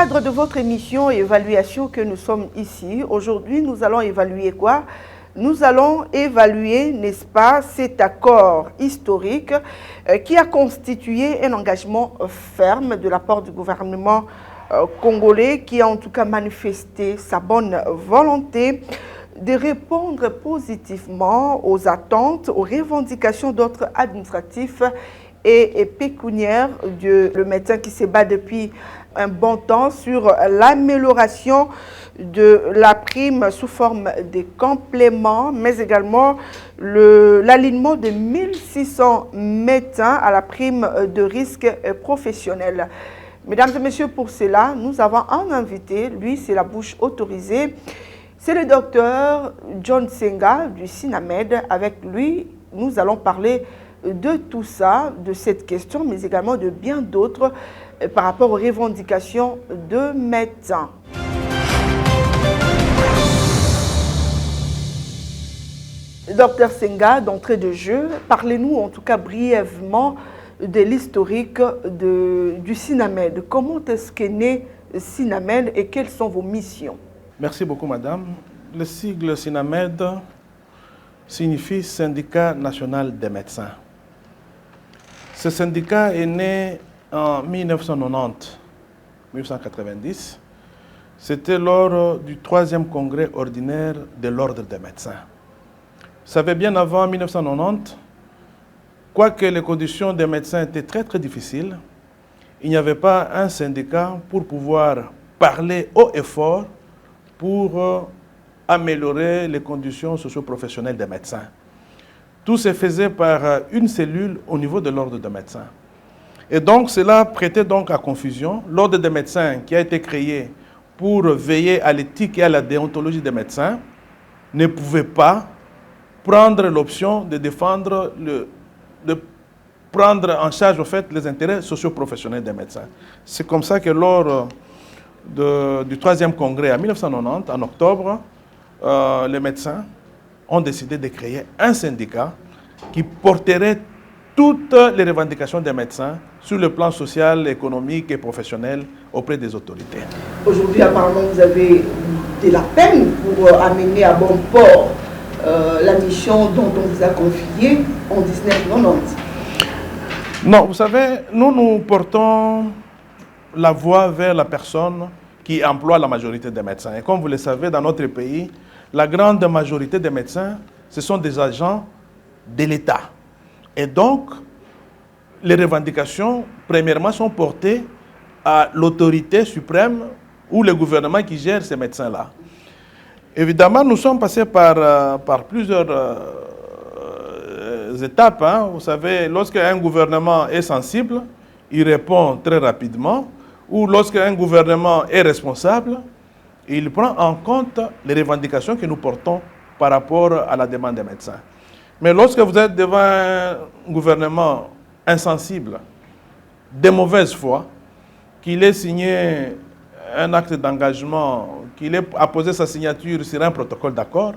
cadre de votre émission Évaluation que nous sommes ici, aujourd'hui, nous allons évaluer quoi? Nous allons évaluer, n'est-ce pas, cet accord historique qui a constitué un engagement ferme de la part du gouvernement congolais qui a en tout cas manifesté sa bonne volonté de répondre positivement aux attentes, aux revendications d'ordre administratif et pécuniaire le médecin qui se bat depuis un bon temps sur l'amélioration de la prime sous forme de compléments, mais également l'alignement de 1600 médecins à la prime de risque professionnel. Mesdames et messieurs, pour cela, nous avons un invité, lui c'est la bouche autorisée, c'est le docteur John Senga du SINAMED. Avec lui, nous allons parler de tout ça, de cette question, mais également de bien d'autres par rapport aux revendications de médecins. Docteur Senga, d'entrée de jeu, parlez-nous en tout cas brièvement de l'historique du SINAMED. Comment est-ce qu'est né SINAMED et quelles sont vos missions? Merci beaucoup, madame. Le sigle SINAMED signifie Syndicat national des médecins. Ce syndicat est né en 1990. C'était lors du 3e congrès ordinaire de l'Ordre des médecins. Vous savez, bien avant 1990, quoique les conditions des médecins étaient très très difficiles, il n'y avait pas un syndicat pour pouvoir parler haut et fort pour améliorer les conditions socio-professionnelles des médecins. Tout se faisait par une cellule au niveau de l'ordre des médecins. Et donc cela prêtait donc à confusion. L'ordre des médecins qui a été créé pour veiller à l'éthique et à la déontologie des médecins ne pouvait pas prendre l'option de défendre, de prendre en charge au fait, les intérêts socio-professionnels des médecins. C'est comme ça que lors du 3e congrès en 1990, en octobre, les médecins ont décidé de créer un syndicat qui porterait toutes les revendications des médecins sur le plan social, économique et professionnel auprès des autorités. Aujourd'hui, apparemment, vous avez de la peine pour amener à bon port la mission dont on vous a confiée en 1990. Non, vous savez, nous portons la voie vers la personne qui emploie la majorité des médecins. Et comme vous le savez, dans notre pays, la grande majorité des médecins, ce sont des agents de l'État. Et donc, les revendications, premièrement, sont portées à l'autorité suprême ou le gouvernement qui gère ces médecins-là. Évidemment, nous sommes passés par plusieurs étapes. Vous savez, lorsqu'un gouvernement est sensible, il répond très rapidement. Ou lorsqu'un gouvernement est responsable, il prend en compte les revendications que nous portons par rapport à la demande des médecins. Mais lorsque vous êtes devant un gouvernement insensible, de mauvaise foi, qu'il ait signé un acte d'engagement, qu'il ait apposé sa signature sur un protocole d'accord,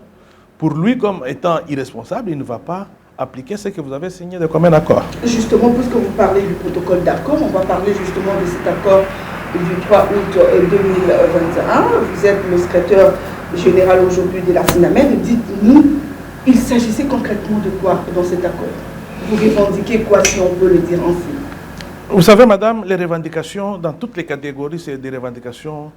pour lui, comme étant irresponsable, il ne va pas appliquer ce que vous avez signé de commun accord. Justement, puisque vous parlez du protocole d'accord, on va parler justement de cet accord du 3 août 2021. Vous êtes le secrétaire général aujourd'hui de la SINAMED. Dites-nous, il s'agissait concrètement de quoi dans cet accord? Vous revendiquez quoi, si on peut le dire ainsi? Vous savez, madame, les revendications, dans toutes les catégories, c'est des revendications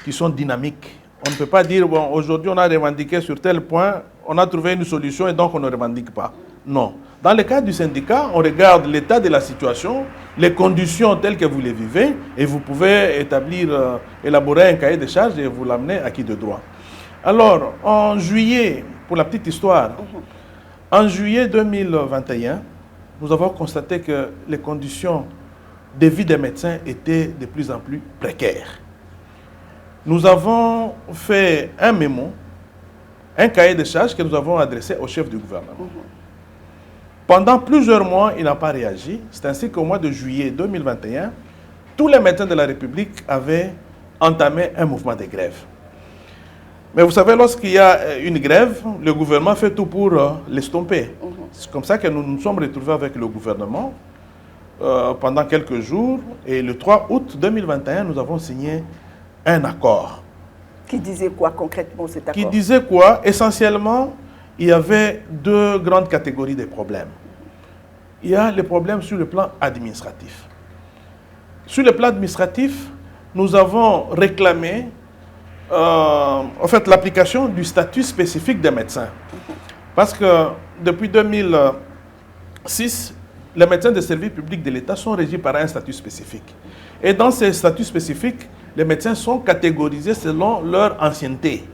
qui sont dynamiques. On ne peut pas dire, bon, aujourd'hui on a revendiqué sur tel point, on a trouvé une solution et donc on ne revendique pas. Non. Dans le cas du syndicat, on regarde l'état de la situation, les conditions telles que vous les vivez, et vous pouvez élaborer un cahier de charges et vous l'amener à qui de droit. Alors, en juillet, pour la petite histoire, en juillet 2021, nous avons constaté que les conditions de vie des médecins étaient de plus en plus précaires. Nous avons fait un mémo, un cahier de charges que nous avons adressé au chef du gouvernement. Pendant plusieurs mois, il n'a pas réagi. C'est ainsi qu'au mois de juillet 2021, tous les médecins de la République avaient entamé un mouvement de grève. Mais vous savez, lorsqu'il y a une grève, le gouvernement fait tout pour l'estomper. C'est comme ça que nous nous sommes retrouvés avec le gouvernement pendant quelques jours. Et le 3 août 2021, nous avons signé un accord. Qui disait quoi concrètement cet accord? Qui disait quoi? Essentiellement, il y avait deux grandes catégories de problèmes. Il y a les problèmes sur le plan administratif. Sur le plan administratif, nous avons réclamé en fait, l'application du statut spécifique des médecins. Parce que depuis 2006, les médecins des services publics de l'État sont régis par un statut spécifique. Et dans ces statuts spécifiques, les médecins sont catégorisés selon leur ancienneté.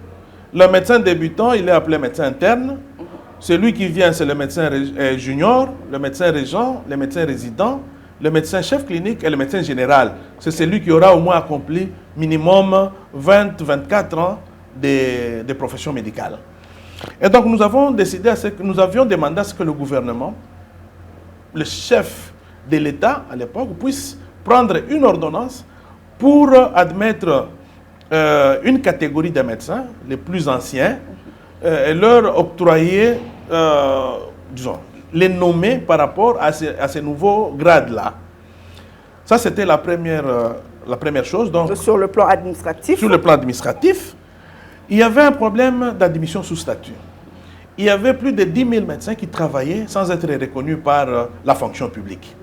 Le médecin débutant, il est appelé médecin interne. Celui qui vient, c'est le médecin junior, le médecin régent, le médecin résident, le médecin chef clinique et le médecin général. C'est celui qui aura au moins accompli minimum 20-24 ans de profession médicale. Et donc nous avons décidé, nous avions demandé à ce que le gouvernement, le chef de l'État à l'époque, puisse prendre une ordonnance pour admettre une catégorie de médecins, les plus anciens, et leur octroyer, disons, les nommer par rapport à ces nouveaux grades-là. Ça, c'était la première chose. Donc, sur le plan administratif? Sur le plan administratif, il y avait un problème d'admission sous statut. Il y avait plus de 10 000 médecins qui travaillaient sans être reconnus par la fonction publique.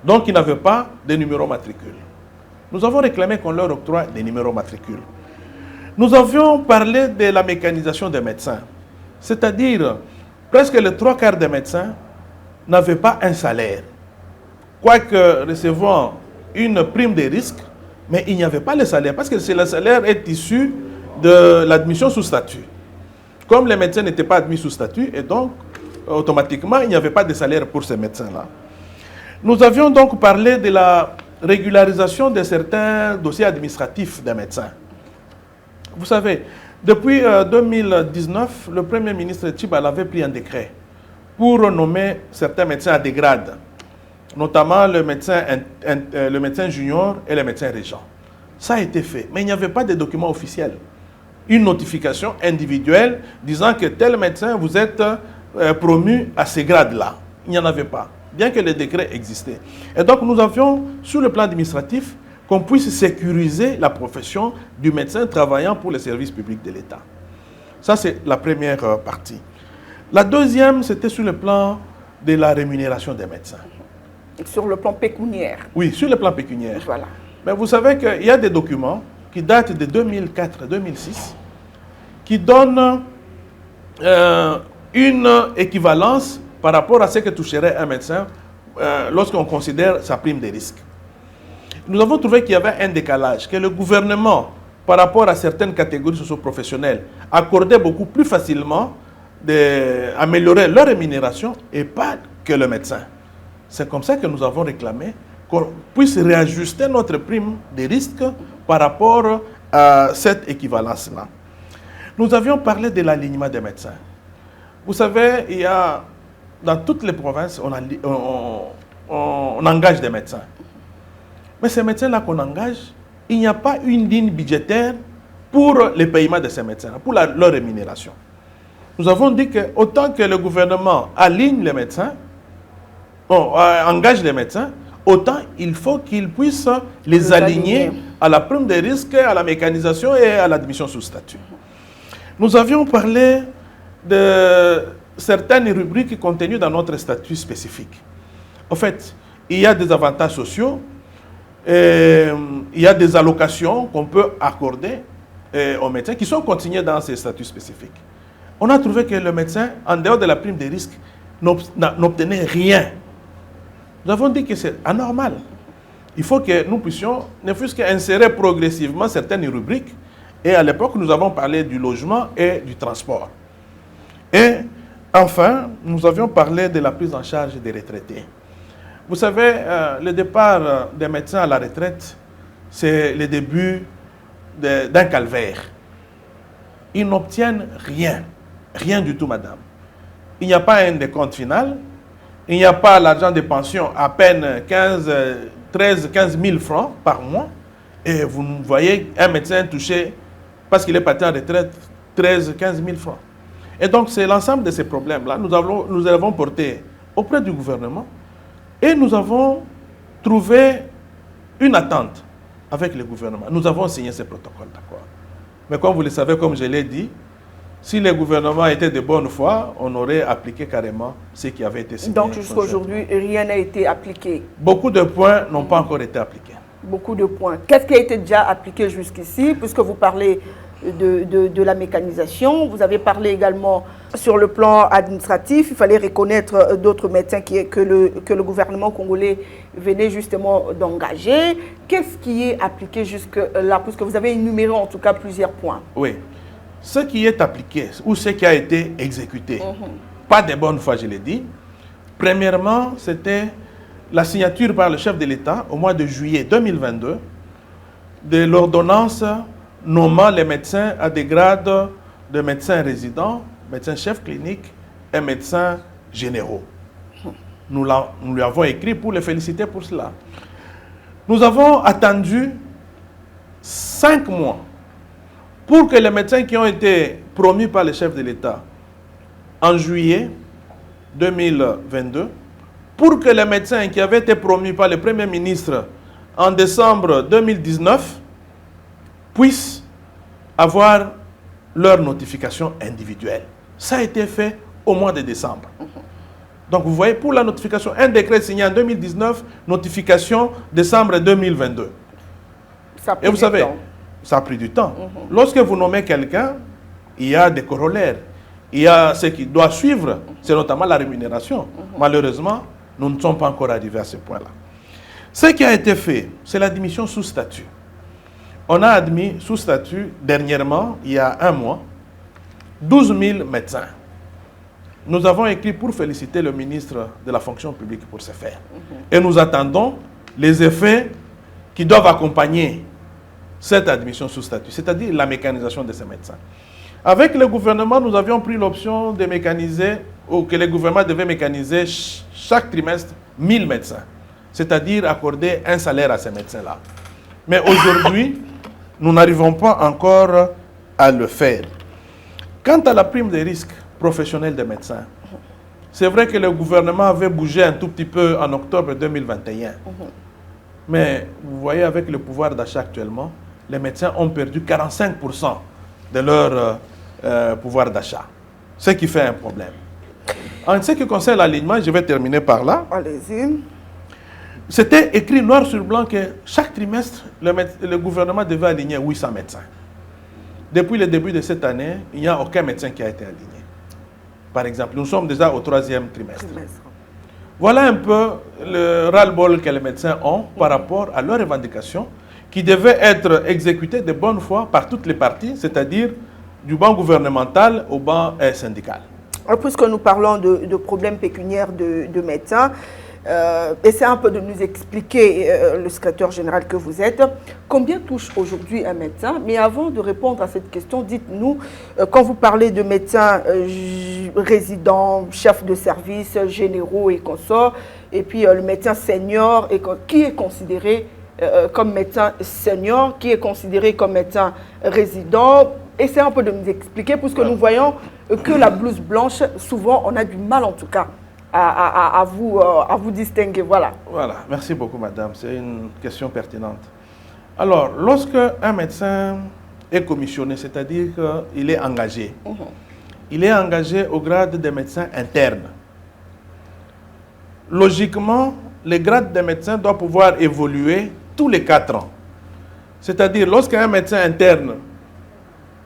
Donc, ils n'avaient pas de numéro matricule. Nous avons réclamé qu'on leur octroie des numéros matricules. Nous avions parlé de la mécanisation des médecins. C'est-à-dire, presque les 3/4 des médecins n'avaient pas un salaire. Quoique recevant une prime de risque, mais il n'y avait pas le salaire, parce que le salaire est issu de l'admission sous statut. Comme les médecins n'étaient pas admis sous statut, et donc, automatiquement, il n'y avait pas de salaire pour ces médecins-là. Nous avions donc parlé de la régularisation de certains dossiers administratifs des médecins. Vous savez, depuis 2019, le Premier ministre Tchibal avait pris un décret pour nommer certains médecins à des grades, notamment le médecin junior et le médecin régent. Ça a été fait, mais il n'y avait pas de document officiel. Une notification individuelle disant que tel médecin, vous êtes promu à ces grades-là. Il n'y en avait pas, bien que le décret existait. Et donc nous avions, sur le plan administratif, qu'on puisse sécuriser la profession du médecin travaillant pour les services publics de l'État. Ça, c'est la première partie. La deuxième, c'était sur le plan de la rémunération des médecins. Sur le plan pécuniaire? Oui, sur le plan pécuniaire. Voilà. Mais vous savez qu'il y a des documents qui datent de 2004-2006 qui donnent une équivalence par rapport à ce que toucherait un médecin lorsqu'on considère sa prime de risque. Nous avons trouvé qu'il y avait un décalage, que le gouvernement, par rapport à certaines catégories socio-professionnelles, accordait beaucoup plus facilement d'améliorer leur rémunération et pas que le médecin. C'est comme ça que nous avons réclamé qu'on puisse réajuster notre prime de risque par rapport à cette équivalence-là. Nous avions parlé de l'alignement des médecins. Vous savez, il y a, dans toutes les provinces, on engage des médecins. Mais ces médecins-là qu'on engage, il n'y a pas une ligne budgétaire pour le paiement de ces médecins, pour leur rémunération. Nous avons dit que autant que le gouvernement aligne les médecins, engage les médecins, autant il faut qu'ils puissent les aligner à la prime de risque, à la mécanisation et à l'admission sous statut. Nous avions parlé de certaines rubriques contenues dans notre statut spécifique. En fait, il y a des avantages sociaux, il y a des allocations qu'on peut accorder aux médecins qui sont consignées dans ces statuts spécifiques. On a trouvé que le médecin, en dehors de la prime de risque, n'obtenait rien. Nous avons dit que c'est anormal. Il faut que nous puissions, ne fût-ce qu'insérer progressivement certaines rubriques. Et à l'époque, nous avons parlé du logement et du transport. Et enfin, nous avions parlé de la prise en charge des retraités. Vous savez, le départ des médecins à la retraite, c'est le début d'un calvaire. Ils n'obtiennent rien. Rien du tout, madame. Il n'y a pas un décompte final. Il n'y a pas l'argent de pension, à peine 15 000 francs par mois. Et vous voyez un médecin touché, parce qu'il est parti en retraite, 15 000 francs. Et donc, c'est l'ensemble de ces problèmes-là. Nous avons porté auprès du gouvernement et nous avons trouvé une attente avec le gouvernement. Nous avons signé ce protocole d'accord. Mais comme vous le savez, comme je l'ai dit, si le gouvernement était de bonne foi, on aurait appliqué carrément ce qui avait été signé. Donc jusqu'à aujourd'hui, rien n'a été appliqué. Beaucoup de points n'ont pas encore été appliqués. Beaucoup de points. Qu'est-ce qui a été déjà appliqué jusqu'ici, puisque vous parlez de la mécanisation, vous avez parlé également sur le plan administratif, il fallait reconnaître d'autres médecins que le gouvernement congolais venait justement d'engager. Qu'est-ce qui est appliqué jusque-là, puisque vous avez énuméré en tout cas plusieurs points? Oui. Ce qui est appliqué ou ce qui a été exécuté, pas de bonne foi, je l'ai dit. Premièrement, c'était la signature par le chef de l'État au mois de juillet 2022 de l'ordonnance nommant les médecins à des grades de médecins résidents, médecins chefs cliniques et médecins généraux. Nous lui avons écrit pour les féliciter pour cela. Nous avons attendu 5 mois pour que les médecins qui ont été promus par le chef de l'État en juillet 2022, pour que les médecins qui avaient été promus par le Premier ministre en décembre 2019 puissent avoir leur notification individuelle. Ça a été fait au mois de décembre. Donc vous voyez, pour la notification, un décret signé en 2019, notification décembre 2022. Et vous savez, ça a pris du temps. Lorsque vous nommez quelqu'un, il y a des corollaires. Il y a ce qui doit suivre, c'est notamment la rémunération. Malheureusement, nous ne sommes pas encore arrivés à ce point-là. Ce qui a été fait, c'est la démission sous statut. On a admis sous statut, dernièrement, il y a un mois, 12 000 médecins. Nous avons écrit pour féliciter le ministre de la fonction publique pour ce faire. Et nous attendons les effets qui doivent accompagner cette admission sous statut, c'est-à-dire la mécanisation de ces médecins. Avec le gouvernement, nous avions pris l'option de mécaniser, ou que le gouvernement devait mécaniser chaque trimestre 1000 médecins, c'est-à-dire accorder un salaire à ces médecins-là. Mais aujourd'hui, nous n'arrivons pas encore à le faire. Quant à la prime des risques professionnels des médecins, c'est vrai que le gouvernement avait bougé un tout petit peu en octobre 2021. Mais vous voyez, avec le pouvoir d'achat actuellement, les médecins ont perdu 45% de leur pouvoir d'achat, ce qui fait un problème. En ce qui concerne l'alignement, je vais terminer par là. Allez-y. C'était écrit noir sur blanc que chaque trimestre, le gouvernement devait aligner 800 médecins. Depuis le début de cette année, il n'y a aucun médecin qui a été aligné. Par exemple, nous sommes déjà au 3e trimestre. Voilà un peu le ras-le-bol que les médecins ont par rapport à leurs revendications qui devaient être exécutées de bonne foi par toutes les parties, c'est-à-dire du banc gouvernemental au banc syndical. Puisque nous parlons de problèmes pécuniaires de médecins, essayez un peu de nous expliquer, le secrétaire général que vous êtes, combien touche aujourd'hui un médecin? Mais avant de répondre à cette question, dites-nous, quand vous parlez de médecins résidents, chefs de service, généraux et consorts, et puis le médecin senior, qui est considéré comme médecin senior, qui est considéré comme médecin résident? Essayez un peu de nous expliquer, puisque nous voyons que la blouse blanche, souvent, on a du mal en tout cas à vous distinguer. Voilà. Voilà, merci beaucoup madame, c'est une question pertinente. Alors, lorsque un médecin est commissionné, c'est-à-dire qu'il est engagé, il est engagé au grade des médecins internes. Logiquement, le grade des médecins doit pouvoir évoluer tous les 4 ans. C'est-à-dire, lorsqu'un médecin interne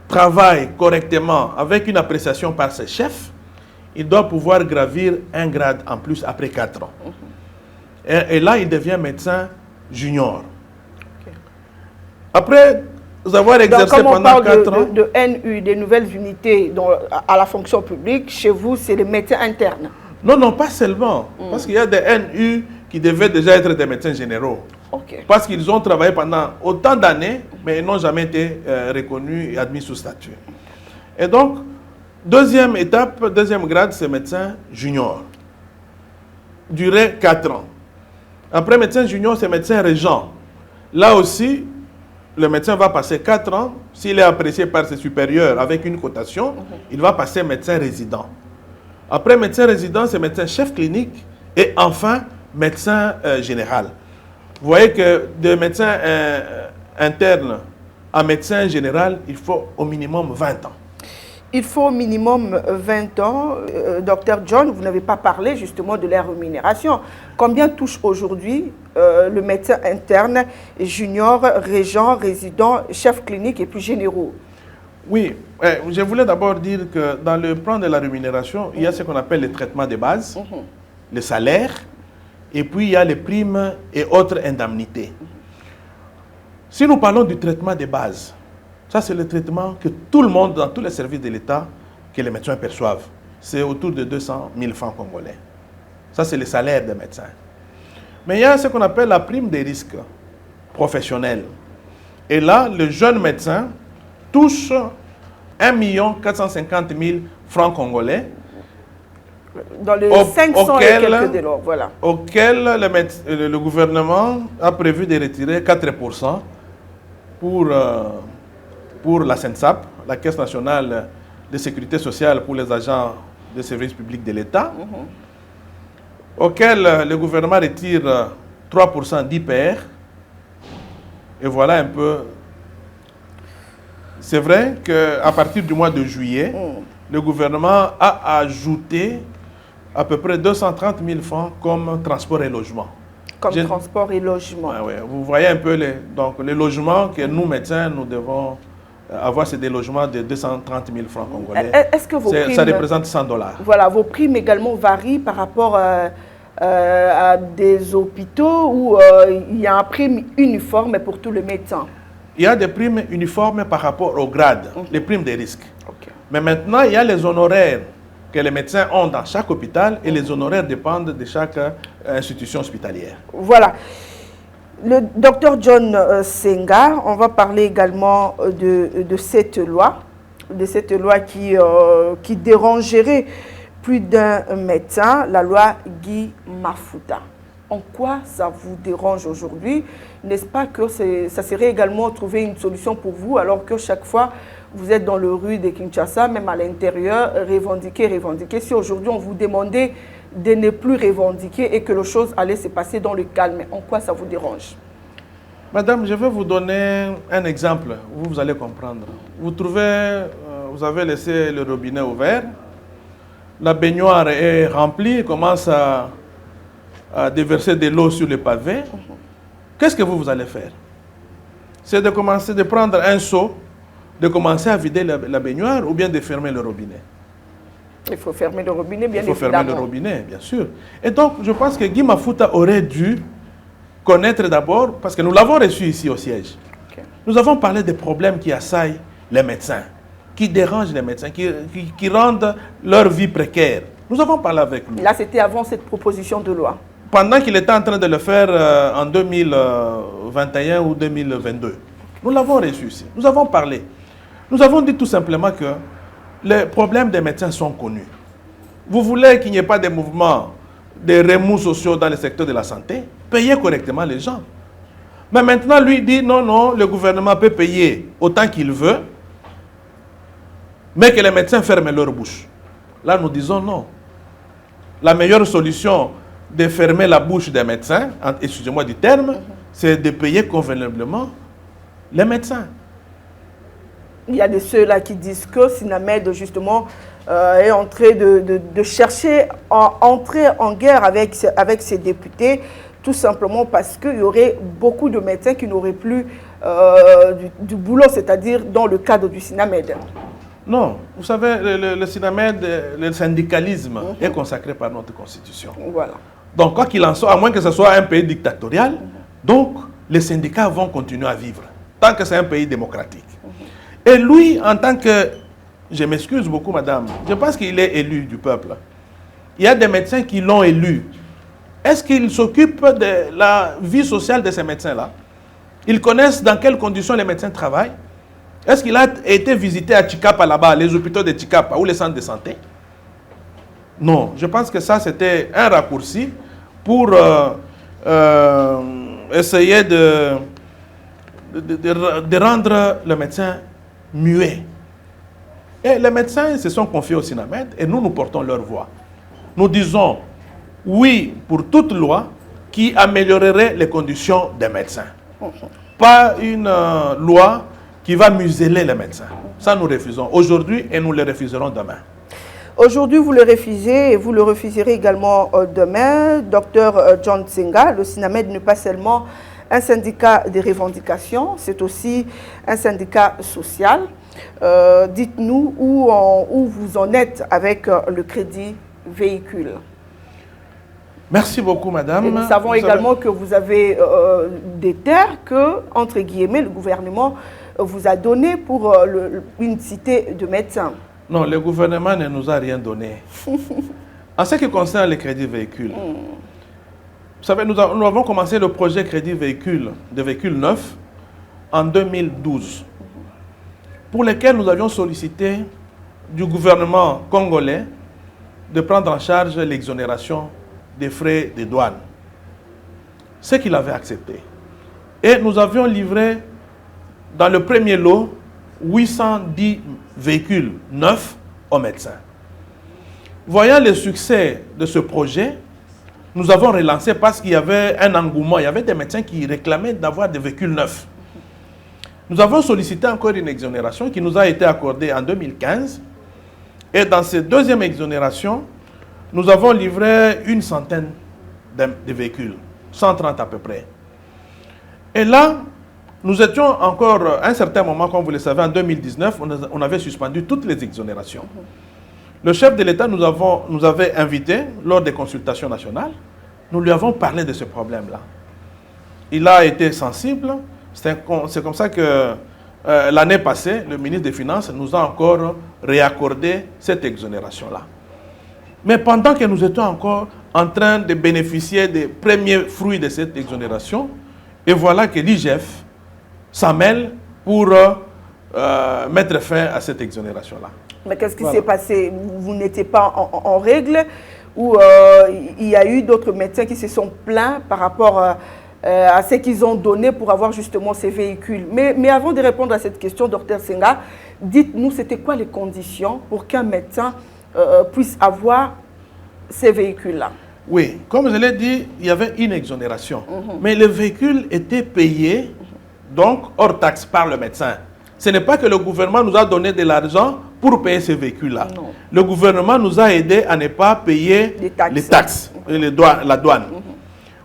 travaille correctement avec une appréciation par ses chefs, il doit pouvoir gravir un grade en plus après 4 ans. Et là, il devient médecin junior. Après avoir exercé pendant 4 ans... de NU, des nouvelles unités à la fonction publique, chez vous, c'est les médecins internes? Non, non, pas seulement. Parce qu'il y a des NU qui devaient déjà être des médecins généraux. Parce qu'ils ont travaillé pendant autant d'années, mais ils n'ont jamais été reconnus et admis sous statut. Et donc, deuxième étape, deuxième grade, c'est médecin junior. Durée 4 ans. Après médecin junior, c'est médecin régent. Là aussi, le médecin va passer 4 ans. S'il est apprécié par ses supérieurs avec une cotation, il va passer médecin résident. Après médecin résident, c'est médecin chef clinique. Et enfin, médecin général. Vous voyez que de médecin interne à médecin général, il faut au minimum 20 ans. Il faut au minimum 20 ans. Docteur John, vous n'avez pas parlé justement de la rémunération. Combien touche aujourd'hui le médecin interne, junior, régent, résident, chef clinique et puis généraux? Oui, je voulais d'abord dire que dans le plan de la rémunération, il y a ce qu'on appelle les traitements de base, les salaires, et puis il y a les primes et autres indemnités. Si nous parlons du traitement de base, ça c'est le traitement que tout le monde, dans tous les services de l'État, que les médecins perçoivent. C'est autour de 200 000 francs congolais. Ça c'est le salaire des médecins. Mais il y a ce qu'on appelle la prime des risques professionnels. Et là, le jeune médecin touche 1 450 000 francs congolais. Dans les 500 et quelques de l'or, voilà. Auquel le gouvernement a prévu de retirer 4% pour la CENSAP, la Caisse nationale de sécurité sociale pour les agents de services publics de l'État, auquel le gouvernement retire 3% d'IPR. Et voilà un peu. C'est vrai qu'à partir du mois de juillet, le gouvernement a ajouté à peu près 230 000 francs comme transport et logement. Comme transport et logement. Ouais. Vous voyez un peu les logements que nous, médecins, nous devons avoir, c'est des logements de 230 000 francs congolais. Est-ce que vos primes, ça représente 100 $. Voilà, vos primes également varient par rapport à des hôpitaux où il y a un prime uniforme pour tous les médecins? Il y a des primes uniformes par rapport au grade, les primes des risques. Mais maintenant, il y a les honoraires que les médecins ont dans chaque hôpital et les honoraires dépendent de chaque institution hospitalière. Voilà. Le docteur John Senga, on va parler également de cette loi qui dérangerait plus d'un médecin, la loi Guy Mafuta. En quoi ça vous dérange aujourd'hui? N'est-ce pas que ça serait également trouver une solution pour vous, alors que chaque fois vous êtes dans le rue de Kinshasa, même à l'intérieur, revendiquer. Si aujourd'hui on vous demandait de ne plus revendiquer et que les choses allaient se passer dans le calme, en quoi ça vous dérange? Madame, je vais vous donner un exemple, vous allez comprendre. Vous avez laissé le robinet ouvert, la baignoire est remplie, commence à déverser de l'eau sur le pavé. Qu'est-ce que vous allez faire? C'est de commencer de prendre un seau, de commencer à vider la baignoire ou bien de fermer le robinet. Il faut fermer le robinet, bien évidemment. Il faut fermer le robinet, bien sûr. Et donc, je pense que Guy Mafuta aurait dû connaître d'abord, parce que nous l'avons reçu ici au siège. Nous avons parlé des problèmes qui assaillent les médecins, qui dérangent les médecins, qui rendent leur vie précaire. Nous avons parlé avec lui. Là, c'était avant cette proposition de loi. Pendant qu'il était en train de le faire en 2021 ou 2022. Nous l'avons reçu ici. Nous avons parlé. Nous avons dit tout simplement que les problèmes des médecins sont connus. Vous voulez qu'il n'y ait pas de mouvement de remous sociaux dans le secteur de la santé? Payez correctement les gens. Mais maintenant, lui dit non, le gouvernement peut payer autant qu'il veut, mais que les médecins ferment leur bouche. Là, nous disons non. La meilleure solution de fermer la bouche des médecins, excusez-moi du terme, c'est de payer convenablement les médecins. Il y a de ceux-là qui disent que Sinamed, justement, est en train de chercher à entrer en guerre avec ses députés, tout simplement parce qu'il y aurait beaucoup de médecins qui n'auraient plus du boulot, c'est-à-dire dans le cadre du Sinamed. Non, vous savez, le Sinamed, le syndicalisme est consacré par notre Constitution. Voilà. Donc, quoi qu'il en soit, à moins que ce soit un pays dictatorial, donc les syndicats vont continuer à vivre, tant que c'est un pays démocratique. Et lui, en tant que... Je m'excuse beaucoup, madame, je pense qu'il est élu du peuple. Il y a des médecins qui l'ont élu. Est-ce qu'il s'occupe de la vie sociale de ces médecins-là? Ils connaissent dans quelles conditions les médecins travaillent? Est-ce qu'il a été visité à Chikapa là-bas, les hôpitaux de Chikapa ou les centres de santé? Non, je pense que ça c'était un raccourci pour essayer de rendre le médecin muet. Et les médecins se sont confiés au Sinamed et nous portons leur voix. Nous disons oui pour toute loi qui améliorerait les conditions des médecins. Pas une loi qui va museler les médecins. Ça, nous refusons aujourd'hui et nous le refuserons demain. Aujourd'hui, vous le refusez et vous le refuserez également demain. Docteur John Tsenga, le SINAMED n'est pas seulement un syndicat de revendications, c'est aussi un syndicat social. Dites-nous où vous en êtes avec le crédit véhicule. Merci beaucoup, madame. Et nous savons également que vous avez des terres que, entre guillemets, le gouvernement vous a donné pour une cité de médecins. Non, le gouvernement ne nous a rien donné. En ce qui concerne les crédits véhicules, vous savez, nous avons commencé le projet crédit véhicule, de véhicules neufs, en 2012, pour lesquels nous avions sollicité du gouvernement congolais de prendre en charge l'exonération des frais de douane. Ce qu'il avait accepté. Et nous avions livré dans le premier lot 810 véhicules neufs aux médecins. Voyant le succès de ce projet, nous avons relancé parce qu'il y avait un engouement. Il y avait des médecins qui réclamaient d'avoir des véhicules neufs. Nous avons sollicité encore une exonération qui nous a été accordée en 2015. Et dans cette deuxième exonération, nous avons livré une centaine de véhicules, 130 à peu près. Et là, nous étions encore, à un certain moment, comme vous le savez, en 2019, on avait suspendu toutes les exonérations. Le chef de l'État nous avait invités lors des consultations nationales. Nous lui avons parlé de ce problème-là. Il a été sensible. C'est comme ça que l'année passée, le ministre des Finances nous a encore réaccordé cette exonération-là. Mais pendant que nous étions encore en train de bénéficier des premiers fruits de cette exonération, et voilà que l'IGF s'en mêle pour mettre fin à cette exonération-là. Mais qu'est-ce qui s'est passé? Vous n'étiez pas en règle ou il y a eu d'autres médecins qui se sont plaints par rapport à ce qu'ils ont donné pour avoir justement ces véhicules? Mais avant de répondre à cette question, Dr Tsenga, dites-nous, c'était quoi les conditions pour qu'un médecin puisse avoir ces véhicules-là? Oui, comme je l'ai dit, il y avait une exonération. Mais le véhicule était payé, donc hors taxe, par le médecin. Ce n'est pas que le gouvernement nous a donné de l'argent pour payer ces véhicules-là. Le gouvernement nous a aidés à ne pas payer les taxes et la douane.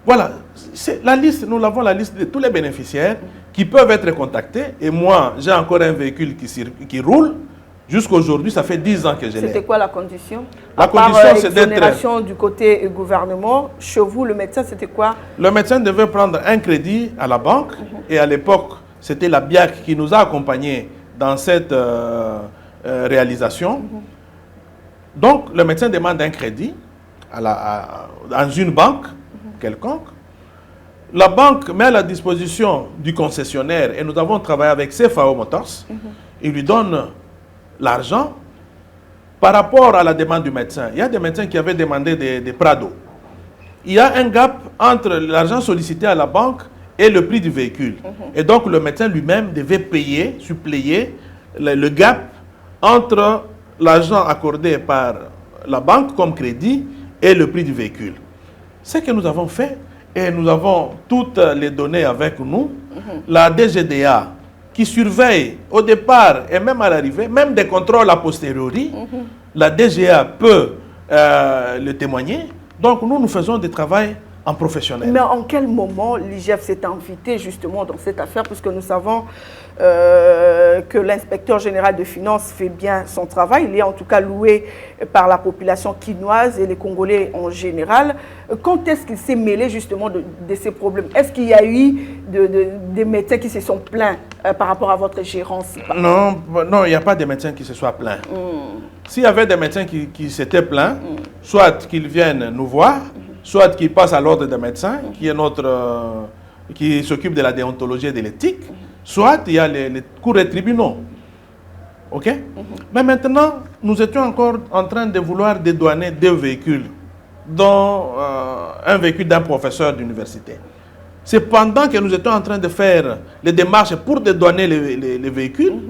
Voilà, la liste, nous avons la liste de tous les bénéficiaires qui peuvent être contactés. Et moi, j'ai encore un véhicule qui roule. Jusqu'aujourd'hui, ça fait 10 ans que je l'ai. C'était quoi la condition? La condition, c'est d'être... L'exonération du côté gouvernement. Chez vous, le médecin, c'était quoi? Le médecin devait prendre un crédit à la banque. Et à l'époque, c'était la BIAC qui nous a accompagnés dans cette réalisation. Donc, le médecin demande un crédit dans une banque quelconque. La banque met à la disposition du concessionnaire, et nous avons travaillé avec CFAO Motors, il lui donne l'argent par rapport à la demande du médecin. Il y a des médecins qui avaient demandé des Prado. Il y a un gap entre l'argent sollicité à la banque et le prix du véhicule. Et donc le médecin lui-même devait suppléer le gap entre l'argent accordé par la banque comme crédit et le prix du véhicule. Ce que nous avons fait, et nous avons toutes les données avec nous, la DGDA qui surveille au départ et même à l'arrivée, même des contrôles a posteriori, la DGA peut le témoigner. Donc nous faisons du travail en professionnel. Mais en quel moment l'IGF s'est invité justement dans cette affaire, puisque nous savons que l'inspecteur général de finances fait bien son travail, il est en tout cas loué par la population quinoise et les Congolais en général. Quand est-ce qu'il s'est mêlé justement de ces problèmes? Est-ce qu'il y a eu des médecins qui se sont plaints par rapport à votre gérance? Non, il n'y a pas de médecins qui se soient plaints. S'il y avait des médecins qui s'étaient plaints, soit qu'ils viennent nous voir, soit qu'ils passent à l'ordre des médecins, qui s'occupe de la déontologie et de l'éthique, soit il y a les cours et tribunaux. OK? Mais maintenant, nous étions encore en train de vouloir dédouaner 2 véhicules, dont un véhicule d'un professeur d'université. C'est pendant que nous étions en train de faire les démarches pour dédouaner les véhicules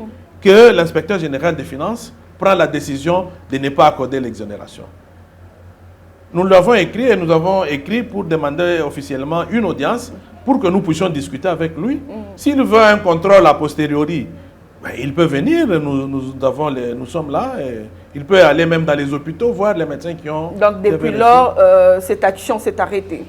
que l'inspecteur général des finances prend la décision de ne pas accorder l'exonération. Nous l'avons écrit et nous avons écrit pour demander officiellement une audience pour que nous puissions discuter avec lui. S'il veut un contrôle a posteriori, ben, il peut venir, nous sommes là. Et il peut aller même dans les hôpitaux, voir les médecins qui ont... Donc depuis lors, cette action s'est arrêtée.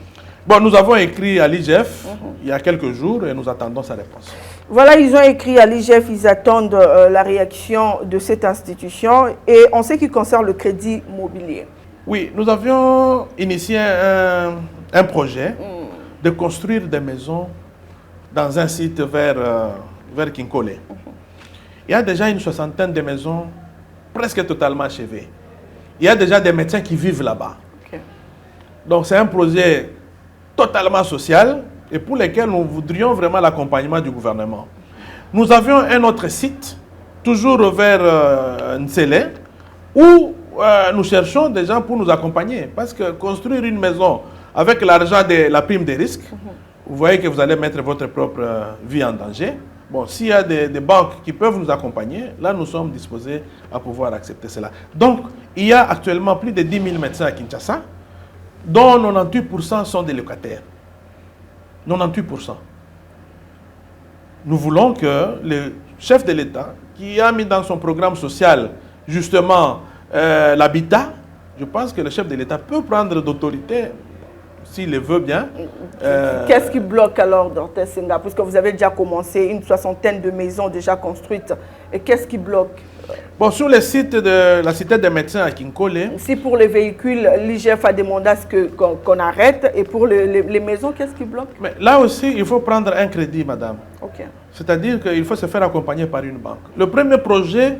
Bon, nous avons écrit à l'IGF il y a quelques jours et nous attendons sa réponse. Voilà, ils ont écrit à l'IGF, ils attendent la réaction de cette institution. Et en ce qui concerne le crédit immobilier. Oui, nous avions initié un projet de construire des maisons dans un site vers Kinkole. Il y a déjà une soixantaine de maisons presque totalement achevées. Il y a déjà des médecins qui vivent là-bas. Okay. Donc c'est un projet totalement social et pour lequel nous voudrions vraiment l'accompagnement du gouvernement. Nous avions un autre site, toujours vers Nsele, où nous cherchons des gens pour nous accompagner. Parce que construire une maison avec l'argent de la prime des risques, vous voyez que vous allez mettre votre propre vie en danger. Bon, s'il y a des banques qui peuvent nous accompagner, là nous sommes disposés à pouvoir accepter cela. Donc, il y a actuellement plus de 10 000 médecins à Kinshasa, dont 98% sont des locataires. 98%. Nous voulons que le chef de l'État, qui a mis dans son programme social justement l'habitat, je pense que le chef de l'État peut prendre d'autorité s'il le veut bien. Qu'est-ce qui bloque alors, Dr Senga, puisque vous avez déjà commencé une soixantaine de maisons déjà construites, et qu'est-ce qui bloque? Bon, sur le site de la cité des médecins à Kinkole... Si pour les véhicules, l'IGF a demandé à ce qu'on arrête, et pour les maisons, qu'est-ce qui bloque? Mais là aussi, il faut prendre un crédit, madame. Okay. C'est-à-dire qu'il faut se faire accompagner par une banque. Le premier projet,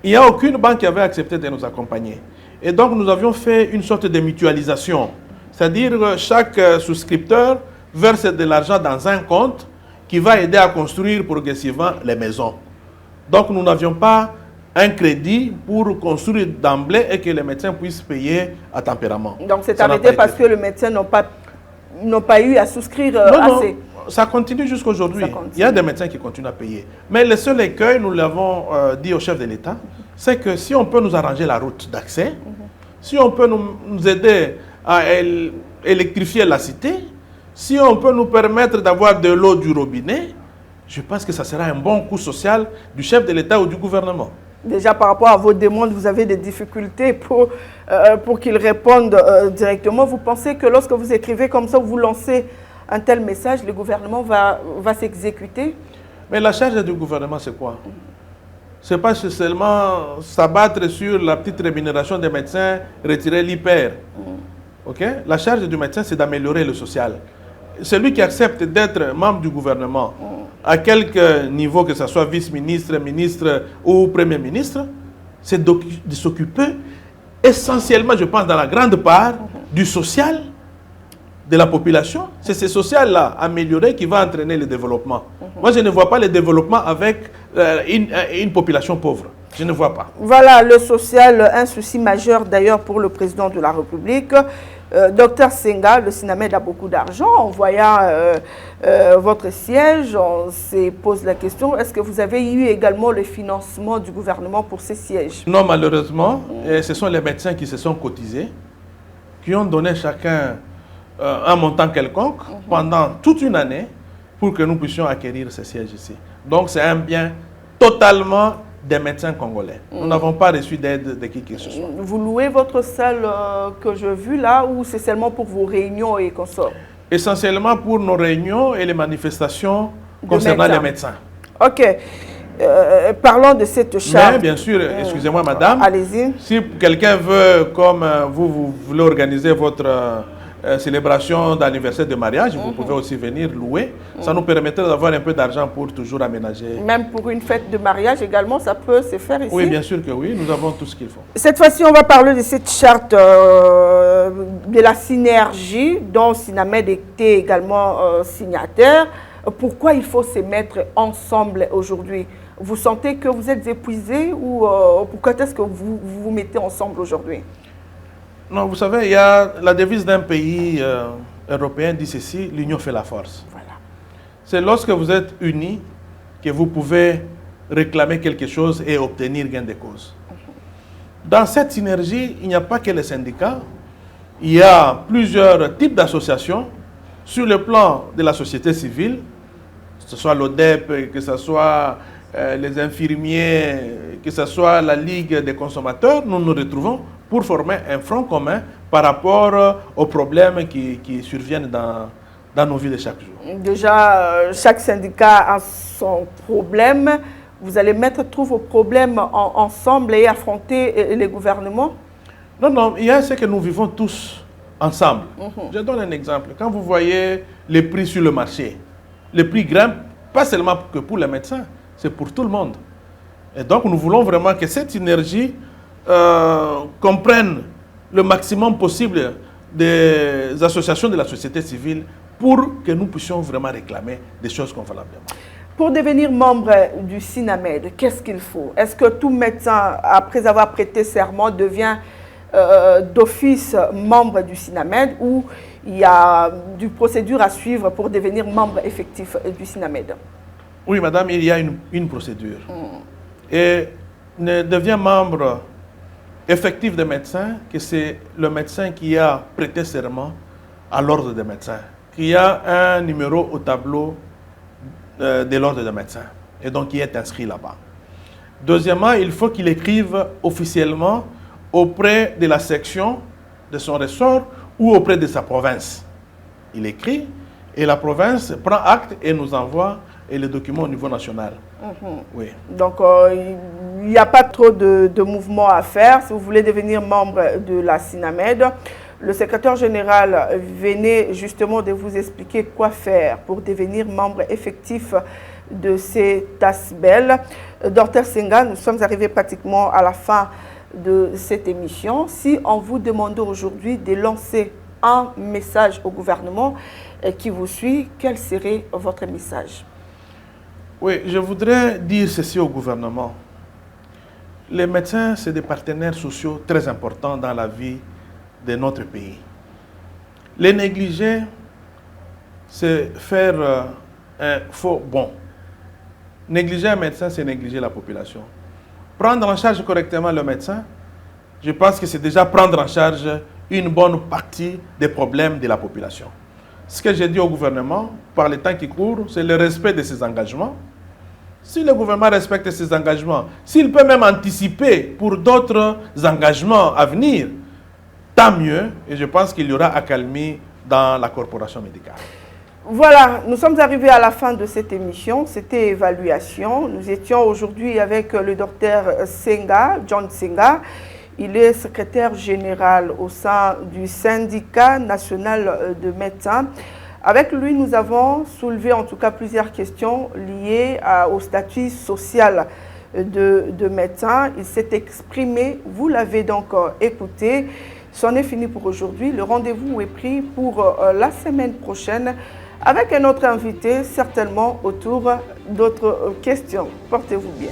il n'y a aucune banque qui avait accepté de nous accompagner. Et donc, nous avions fait une sorte de mutualisation. C'est-à-dire que chaque souscripteur verse de l'argent dans un compte qui va aider à construire progressivement les maisons. Donc, nous n'avions pas un crédit pour construire d'emblée et que les médecins puissent payer à tempérament. Donc, c'est arrêté parce que les médecins n'ont pas eu à souscrire assez. Non, ça continue jusqu'aujourd'hui. Il y a des médecins qui continuent à payer. Mais le seul écueil, nous l'avons dit au chef de l'État, c'est que si on peut nous arranger la route d'accès, si on peut nous aider à électrifier la cité, si on peut nous permettre d'avoir de l'eau du robinet, je pense que ça sera un bon coup social du chef de l'État ou du gouvernement. Déjà par rapport à vos demandes, vous avez des difficultés pour qu'ils répondent directement. Vous pensez que lorsque vous écrivez comme ça, vous lancez un tel message, le gouvernement va s'exécuter? Mais la charge du gouvernement, c'est quoi? Ce n'est pas seulement s'abattre sur la petite rémunération des médecins, retirer l'hyper. Okay? La charge du médecin, c'est d'améliorer le social. Celui qui accepte d'être membre du gouvernement, à quelque niveau que ce soit vice-ministre, ministre ou premier ministre, c'est de s'occuper essentiellement, je pense, dans la grande part, du social de la population. C'est ce social-là amélioré qui va entraîner le développement. Moi, je ne vois pas le développement avec une population pauvre. Je ne vois pas. Voilà, le social, un souci majeur d'ailleurs pour le président de la République. Dr Senga, le SINAMED a beaucoup d'argent. En voyant votre siège, on se pose la question, est-ce que vous avez eu également le financement du gouvernement pour ces sièges? Non, malheureusement, ce sont les médecins qui se sont cotisés, qui ont donné chacun un montant quelconque pendant toute une année pour que nous puissions acquérir ces sièges ici. Donc c'est un bien totalement des médecins congolais. Nous n'avons pas reçu d'aide de qui que ce soit. Vous louez votre salle que j'ai vue là ou c'est seulement pour vos réunions et consorts? Essentiellement pour nos réunions et les manifestations concernant les médecins. Ok. Parlons de cette charte. Mais bien sûr, excusez-moi madame, allez-y. Si quelqu'un veut, comme vous voulez organiser votre célébration d'anniversaire de mariage, vous pouvez aussi venir louer. Ça nous permettrait d'avoir un peu d'argent pour toujours aménager. Même pour une fête de mariage également, ça peut se faire ici? Oui, bien sûr que oui, nous avons tout ce qu'il faut. Cette fois-ci, on va parler de cette charte de la synergie dont SINAMED était également signataire. Pourquoi il faut se mettre ensemble aujourd'hui? Vous sentez que vous êtes épuisé ou pourquoi est-ce que vous vous mettez ensemble aujourd'hui? Non, vous savez, il y a la devise d'un pays européen dit ceci, l'union fait la force. Voilà. C'est lorsque vous êtes unis que vous pouvez réclamer quelque chose et obtenir gain de cause. Dans cette synergie, il n'y a pas que les syndicats, il y a plusieurs types d'associations sur le plan de la société civile, que ce soit l'ODEP, que ce soit les infirmiers, que ce soit la Ligue des consommateurs. Nous nous retrouvons pour former un front commun par rapport aux problèmes qui surviennent dans nos vies de chaque jour. Déjà, chaque syndicat a son problème. Vous allez mettre tous vos problèmes ensemble et affronter les gouvernements? Non, non, il y a ce que nous vivons tous ensemble. Je donne un exemple. Quand vous voyez les prix sur le marché, les prix grimpent, pas seulement que pour les médecins, c'est pour tout le monde. Et donc, nous voulons vraiment que cette synergie comprenne le maximum possible des associations de la société civile pour que nous puissions vraiment réclamer des choses convenablement. Pour devenir membre du SINAMED, qu'est-ce qu'il faut? Est-ce que tout médecin, après avoir prêté serment, devient d'office membre du SINAMED ou il y a du procédure à suivre pour devenir membre effectif du SINAMED? Oui, madame, il y a une procédure. Et ne devient membre effectif des médecins que c'est le médecin qui a prêté serment à l'ordre des médecins, qui a un numéro au tableau de l'ordre des médecins et donc qui est inscrit là-bas. Deuxièmement, il faut qu'il écrive officiellement auprès de la section de son ressort ou auprès de sa province. Il écrit et la province prend acte et nous envoie les documents au niveau national. Oui. Donc, il n'y a pas trop de mouvements à faire. Si vous voulez devenir membre de la SINAMED, le secrétaire général venait justement de vous expliquer quoi faire pour devenir membre effectif de cet ASBEL. Dr Senga, nous sommes arrivés pratiquement à la fin de cette émission. Si on vous demande aujourd'hui de lancer un message au gouvernement qui vous suit, quel serait votre message? Oui, je voudrais dire ceci au gouvernement. Les médecins, c'est des partenaires sociaux très importants dans la vie de notre pays. Les négliger, c'est faire un faux bond. Négliger un médecin, c'est négliger la population. Prendre en charge correctement le médecin, je pense que c'est déjà prendre en charge une bonne partie des problèmes de la population. Ce que j'ai dit au gouvernement, par les temps qui courent, c'est le respect de ses engagements. Si le gouvernement respecte ses engagements, s'il peut même anticiper pour d'autres engagements à venir, tant mieux. Et je pense qu'il y aura accalmie dans la corporation médicale. Voilà, nous sommes arrivés à la fin de cette émission. C'était Évaluation. Nous étions aujourd'hui avec le docteur Senga, John Senga. Il est secrétaire général au sein du syndicat national de médecins. Avec lui, nous avons soulevé en tout cas plusieurs questions liées au statut social de médecins. Il s'est exprimé, vous l'avez donc écouté. C'en est fini pour aujourd'hui. Le rendez-vous est pris pour la semaine prochaine avec un autre invité, certainement autour d'autres questions. Portez-vous bien.